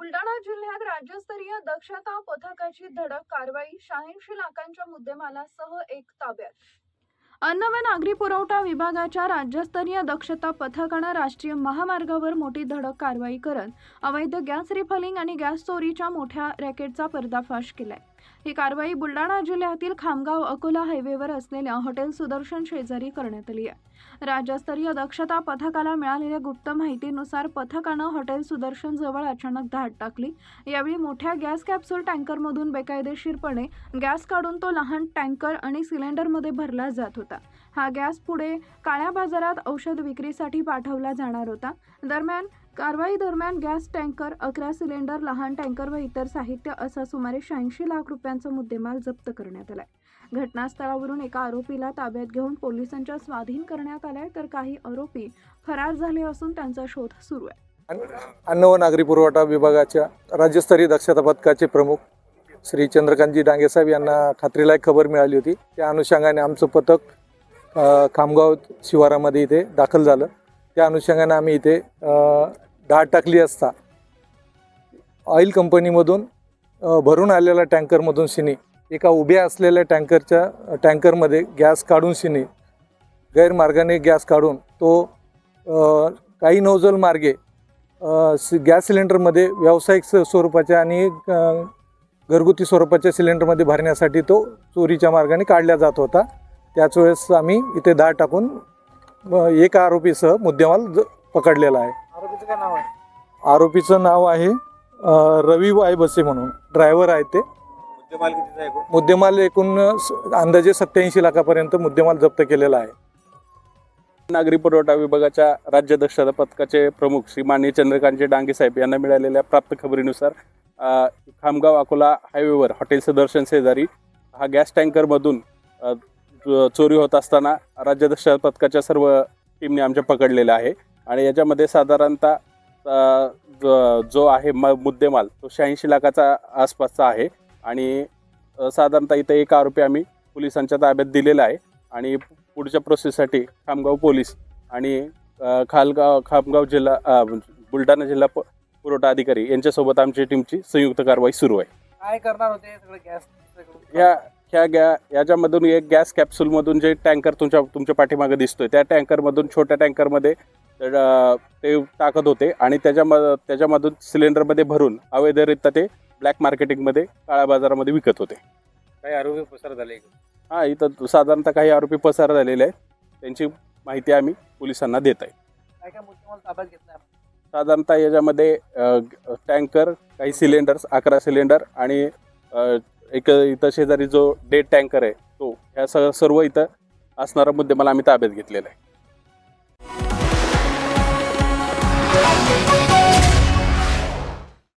बुलढाणा जिल्ह्यात राज्यस्तरीय दक्षता पथकाची धडक कारवाई 86 लाखांच्या मुद्देमालासह एक ताब्यात। अन्न व नागरी पुरवठा विभागाच्या राज्यस्तरीय दक्षता पथकानं राष्ट्रीय महामार्गावर मोठी धडक कारवाई करत अवैध गॅस रिफिलिंग आणि गॅस चोरीच्या मोठ्या रॅकेटचा पर्दाफाश केलाय। ही कारवाई बुलढाणा जिल्ह्यातील खामगाव अकोला हायवेवर असलेल्या हॉटेल सुदर्शन शेजारी करण्यात आली आहे। राज्यस्तरीय दक्षता पथकाला मिळालेल्या गुप्त माहितीनुसार पथकानं हॉटेल सुदर्शन जवळ अचानक धाड टाकली। यावेळी मोठ्या गॅस कॅप्सूल टँकरमधून बेकायदेशीरपणे गॅस काढून तो लहान टँकर आणि सिलेंडरमध्ये भरला जात होता। हा गॅस पुढे काळ्या बाजारात औषध विक्रीसाठी पाठवला जाणार होता। कारवाई दरम्यान गॅस टँकर, 11 सिलेंडर, लहान टँकर व इतर साहित्य असा सुमारे 86 लाख रुपयांचा मुद्देमाल जप्त करण्यात आलाय। घटनास्थळावरून एका आरोपीला ताब्यात घेऊन पोलिसांच्या स्वाधीन करण्यात आलाय, तर काही आरोपी फरार झाले असून त्यांचा शोध सुरू आहे। अन्न व नागरी पुरवठा विभागाच्या राज्यस्तरीय दक्षता पथकाचे प्रमुख श्री चंद्रकांतजी डांगे साहेब यांना खात्रीलायक खबर मिळाली होती। त्या अनुषंगाने आमचं पथक खामगाव शिवारामध्ये इथे दाखल झालं। त्या अनुषंगाने आम्ही इथे धाड टाकली असता ऑइल कंपनीमधून भरून आलेल्या टँकरमधून शिनी एका उभ्या असलेल्या टँकरमध्ये गॅस काढून शिनी गैरमार्गाने गॅस काढून तो काही नोझल मार्गे गॅस सिलेंडरमध्ये व्यावसायिक स्वरूपाच्या आणि घरगुती स्वरूपाच्या सिलेंडरमध्ये भरण्यासाठी तो चोरीच्या मार्गाने काढला जात होता। त्याच वेळेस आम्ही इथे धाड टाकून एक आरोपीसह मुद्देमाल पकडलेला आहे। आरोपीचं काय नाव आहे? आरोपीचं नाव आहे रवी वाय बसे म्हणून, ड्रायव्हर आहे ते। मुद्देमाल कितीचा आहे? मुद्देमाल एकूण अंदाजे 87 लाखापर्यंत मुद्देमाल जप्त केलेला आहे। नागरी पुरवठा विभागाच्या राज्य दक्षता पथकाचे प्रमुख श्री माननीय चंद्रकांतजी डांगे साहेब यांना मिळालेल्या प्राप्त खबरीनुसार खामगाव अकोला हायवेवर हॉटेल सुदर्शन शेजारी हा गॅस टँकरमधून चोरी होत असताना राज्य दक्षता पथकाच्या सर्व टीमने आमच्या पकडलेला आहे। आणि याच्यामध्ये साधारणतः जो आहे मुद्देमाल तो 86 लाखाचा आसपासचा आहे। आणि साधारणतः इथं एक आरोपी आम्ही पोलिसांच्या ताब्यात दिलेला आहे। आणि पुढच्या प्रोसेससाठी खामगाव पोलीस आणि खामगाव जिल्हा बुलढाणा जिल्हा पुरवठा अधिकारी यांच्यासोबत आमच्या टीमची संयुक्त कारवाई सुरू आहे। काय करणार होते सगळं गॅस? याच्यामधून एक गॅस कॅप्सूलमधून जे टँकर तुमच्या पाठीमागे दिसतोय त्या टँकरमधून छोट्या टँकरमध्ये ते टाकत होते आणि त्याच्यामधून सिलेंडरमध्ये भरून अवैधरित्या ते ब्लॅक मार्केटिंगमध्ये काळ्या बाजारामध्ये विकत होते। काही आरोपी पसार झाले? हां, इथं साधारणतः काही आरोपी पसार झालेले आहेत। त्यांची माहिती आम्ही पोलिसांना देत आहे। काय काय मुद्देमाल ताब्यात घेतला? साधारणतः याच्यामध्ये टँकर, काही सिलेंडर्स, 11 सिलेंडर आणि एक इथं शेजारी जो डेड टँकर आहे तो, ह्या सर्व इथं असणारा मुद्देमाल आम्ही ताब्यात घेतलेला आहे।